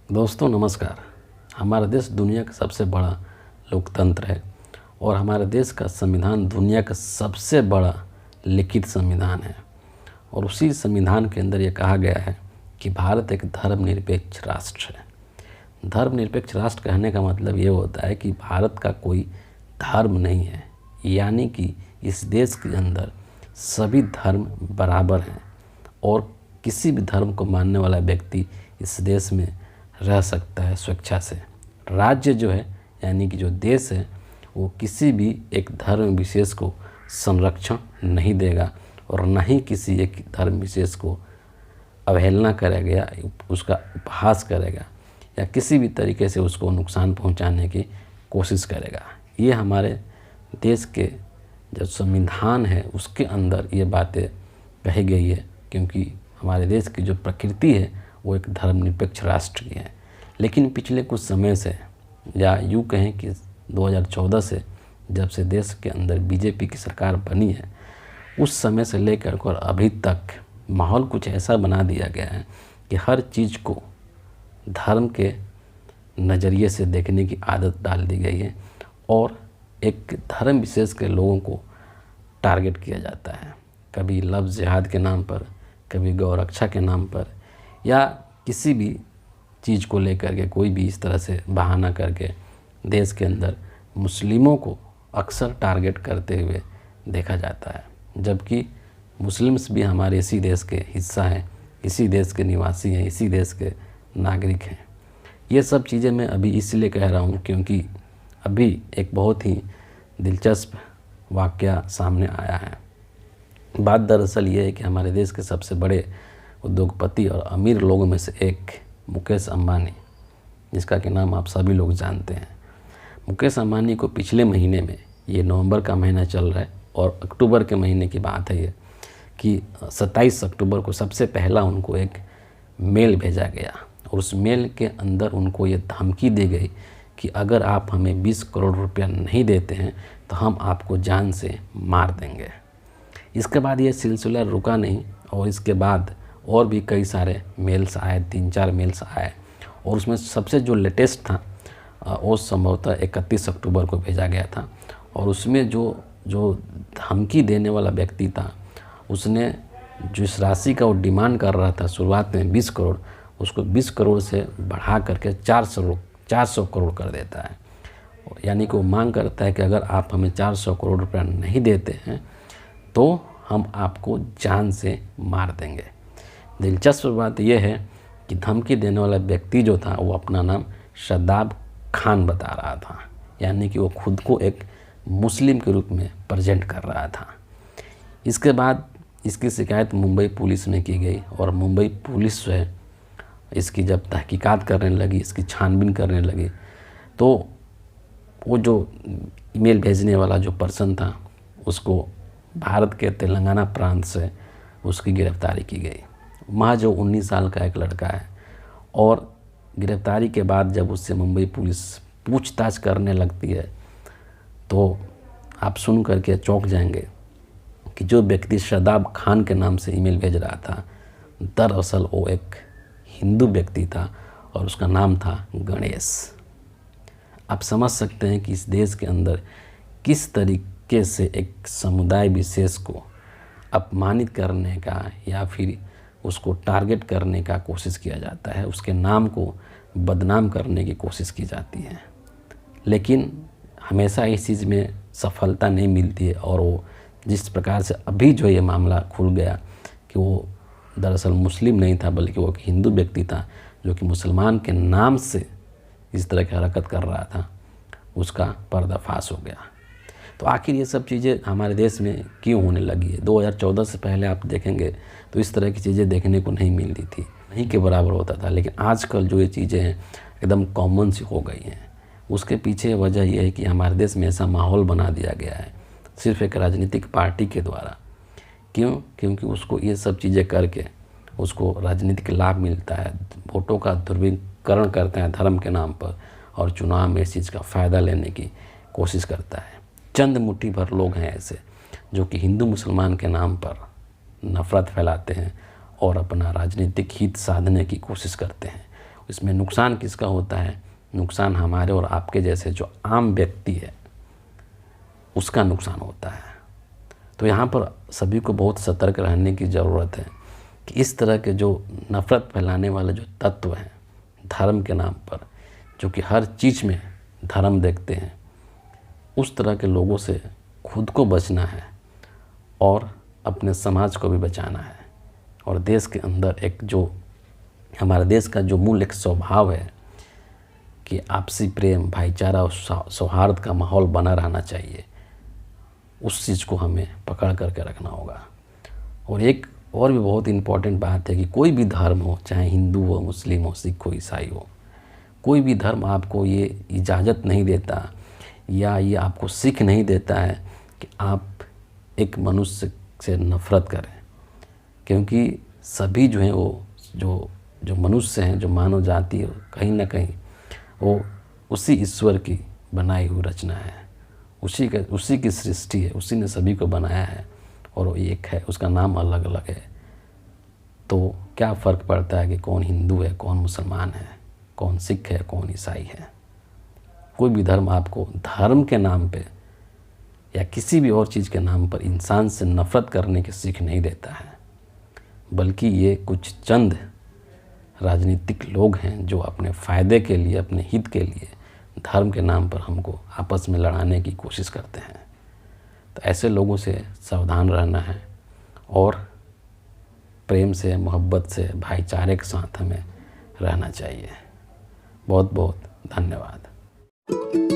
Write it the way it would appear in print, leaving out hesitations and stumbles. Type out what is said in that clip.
दोस्तों नमस्कार। हमारा देश दुनिया का सबसे बड़ा लोकतंत्र है और हमारे देश का संविधान दुनिया का सबसे बड़ा लिखित संविधान है। और उसी संविधान के अंदर ये कहा गया है कि भारत एक धर्मनिरपेक्ष राष्ट्र है। धर्मनिरपेक्ष राष्ट्र कहने का मतलब ये होता है कि भारत का कोई धर्म नहीं है, यानी कि इस देश के अंदर सभी धर्म बराबर हैं और किसी भी धर्म को मानने वाला व्यक्ति इस देश में रह सकता है स्वेच्छा से। राज्य जो है यानी कि जो देश है वो किसी भी एक धर्म विशेष को संरक्षण नहीं देगा और न ही किसी एक धर्म विशेष को अवहेलना करेगा या उसका उपहास करेगा या किसी भी तरीके से उसको नुकसान पहुंचाने की कोशिश करेगा। ये हमारे देश के जो संविधान है उसके अंदर ये बातें कही गई है, क्योंकि हमारे देश की जो प्रकृति है वो एक धर्मनिरपेक्ष राष्ट्र की है। लेकिन पिछले कुछ समय से या यूँ कहें कि 2014 से जब से देश के अंदर बीजेपी की सरकार बनी है, उस समय से लेकर और अभी तक माहौल कुछ ऐसा बना दिया गया है कि हर चीज़ को धर्म के नज़रिए से देखने की आदत डाल दी गई है और एक धर्म विशेष के लोगों को टारगेट किया जाता है। कभी लफ्ज़ जिहाद के नाम पर, कभी गौरक्षा के नाम पर, या किसी भी चीज़ को लेकर के कोई भी इस तरह से बहाना करके देश के अंदर मुस्लिमों को अक्सर टारगेट करते हुए देखा जाता है, जबकि मुस्लिम्स भी हमारे इसी देश के हिस्सा हैं, इसी देश के निवासी हैं, इसी देश के नागरिक हैं। ये सब चीज़ें मैं अभी इसलिए कह रहा हूँ क्योंकि अभी एक बहुत ही दिलचस्प वाक़या सामने आया है। बात दरअसल ये है कि हमारे देश के सबसे बड़े उद्योगपति और अमीर लोगों में से एक मुकेश अंबानी, जिसका कि नाम आप सभी लोग जानते हैं। मुकेश अंबानी को पिछले महीने में, ये नवंबर का महीना चल रहा है और अक्टूबर के महीने की बात है ये, कि 27 अक्टूबर को सबसे पहला उनको एक मेल भेजा गया और उस मेल के अंदर उनको ये धमकी दी गई कि अगर आप हमें 20 करोड़ रुपया नहीं देते हैं तो हम आपको जान से मार देंगे। इसके बाद ये सिलसिला रुका नहीं और इसके बाद और भी कई सारे मेल्स आए, 3-4 मेल्स आए और उसमें सबसे जो लेटेस्ट था वो संभवतः 31 अक्टूबर को भेजा गया था। और उसमें जो धमकी देने वाला व्यक्ति था उसने जिस राशि का वो डिमांड कर रहा था शुरुआत में 20 करोड़, उसको 20 करोड़ से बढ़ा करके 400 करोड़ कर देता है। यानी कि वो मांग करता है कि अगर आप हमें 400 करोड़ रुपया नहीं देते हैं तो हम आपको जान से मार देंगे। दिलचस्प बात यह है कि धमकी देने वाला व्यक्ति जो था वो अपना नाम शादाब खान बता रहा था, यानी कि वो खुद को एक मुस्लिम के रूप में प्रेजेंट कर रहा था। इसके बाद इसकी शिकायत मुंबई पुलिस में की गई और मुंबई पुलिस जो है इसकी जब तहकीकात करने लगी, इसकी छानबीन करने लगी, तो वो जो ईमेल भेजने वाला जो पर्सन था उसको भारत के तेलंगाना प्रांत से उसकी गिरफ्तारी की गई। वहाँ जो 19 साल का एक लड़का है और गिरफ्तारी के बाद जब उससे मुंबई पुलिस पूछताछ करने लगती है तो आप सुन करके चौंक जाएंगे कि जो व्यक्ति शादाब खान के नाम से ईमेल भेज रहा था दरअसल वो एक हिंदू व्यक्ति था और उसका नाम था गणेश। आप समझ सकते हैं कि इस देश के अंदर किस तरीके से एक समुदाय विशेष को अपमानित करने का या फिर उसको टारगेट करने का कोशिश किया जाता है, उसके नाम को बदनाम करने की कोशिश की जाती है। लेकिन हमेशा इस चीज़ में सफलता नहीं मिलती है और वो जिस प्रकार से अभी जो ये मामला खुल गया कि वो दरअसल मुस्लिम नहीं था बल्कि वो एक हिंदू व्यक्ति था जो कि मुसलमान के नाम से इस तरह की हरकत कर रहा था, उसका पर्दाफाश हो गया। तो आखिर ये सब चीज़ें हमारे देश में क्यों होने लगी है? 2014 से पहले आप देखेंगे तो इस तरह की चीज़ें देखने को नहीं मिलती थी, नहीं के बराबर होता था। लेकिन आजकल जो ये चीज़ें हैं एकदम कॉमन सी हो गई हैं। उसके पीछे वजह यह है कि हमारे देश में ऐसा माहौल बना दिया गया है सिर्फ एक राजनीतिक पार्टी के द्वारा। क्यों? क्योंकि उसको ये सब चीज़ें करके उसको राजनीतिक लाभ मिलता है, वोटों का ध्रुवीकरण करते हैं धर्म के नाम पर और चुनाव में इस चीज़ का फ़ायदा लेने की कोशिश करता है। चंद मुट्ठी भर लोग हैं ऐसे जो कि हिंदू मुसलमान के नाम पर नफ़रत फैलाते हैं और अपना राजनीतिक हित साधने की कोशिश करते हैं। इसमें नुकसान किसका होता है? नुकसान हमारे और आपके जैसे जो आम व्यक्ति है उसका नुकसान होता है। तो यहाँ पर सभी को बहुत सतर्क रहने की ज़रूरत है कि इस तरह के जो नफ़रत फैलाने वाले जो तत्व हैं धर्म के नाम पर, जो कि हर चीज़ में धर्म देखते हैं, उस तरह के लोगों से खुद को बचना है और अपने समाज को भी बचाना है। और देश के अंदर एक जो हमारे देश का जो मूल एक स्वभाव है कि आपसी प्रेम, भाईचारा और सौहार्द का माहौल बना रहना चाहिए, उस चीज़ को हमें पकड़ करके रखना होगा। और एक और भी बहुत इम्पॉर्टेंट बात है कि कोई भी धर्म हो, चाहे हिंदू हो, मुस्लिम हो, सिख हो, ईसाई हो, कोई भी धर्म आपको ये इजाज़त नहीं देता या ये आपको सीख नहीं देता है कि आप एक मनुष्य से नफ़रत करें। क्योंकि सभी जो हैं वो जो मनुष्य हैं, जो मानव जाति है, कहीं ना कहीं वो उसी ईश्वर की बनाई हुई रचना है, उसी की सृष्टि है, उसी ने सभी को बनाया है और वो एक है, उसका नाम अलग अलग है। तो क्या फ़र्क पड़ता है कि कौन हिंदू है, कौन मुसलमान है, कौन सिख है, कौन ईसाई है? कोई भी धर्म आपको धर्म के नाम पे या किसी भी और चीज़ के नाम पर इंसान से नफ़रत करने की सीख नहीं देता है, बल्कि ये कुछ चंद राजनीतिक लोग हैं जो अपने फ़ायदे के लिए, अपने हित के लिए धर्म के नाम पर हमको आपस में लड़ाने की कोशिश करते हैं। तो ऐसे लोगों से सावधान रहना है और प्रेम से, मोहब्बत से, भाईचारे के साथ हमें रहना चाहिए। बहुत बहुत धन्यवाद।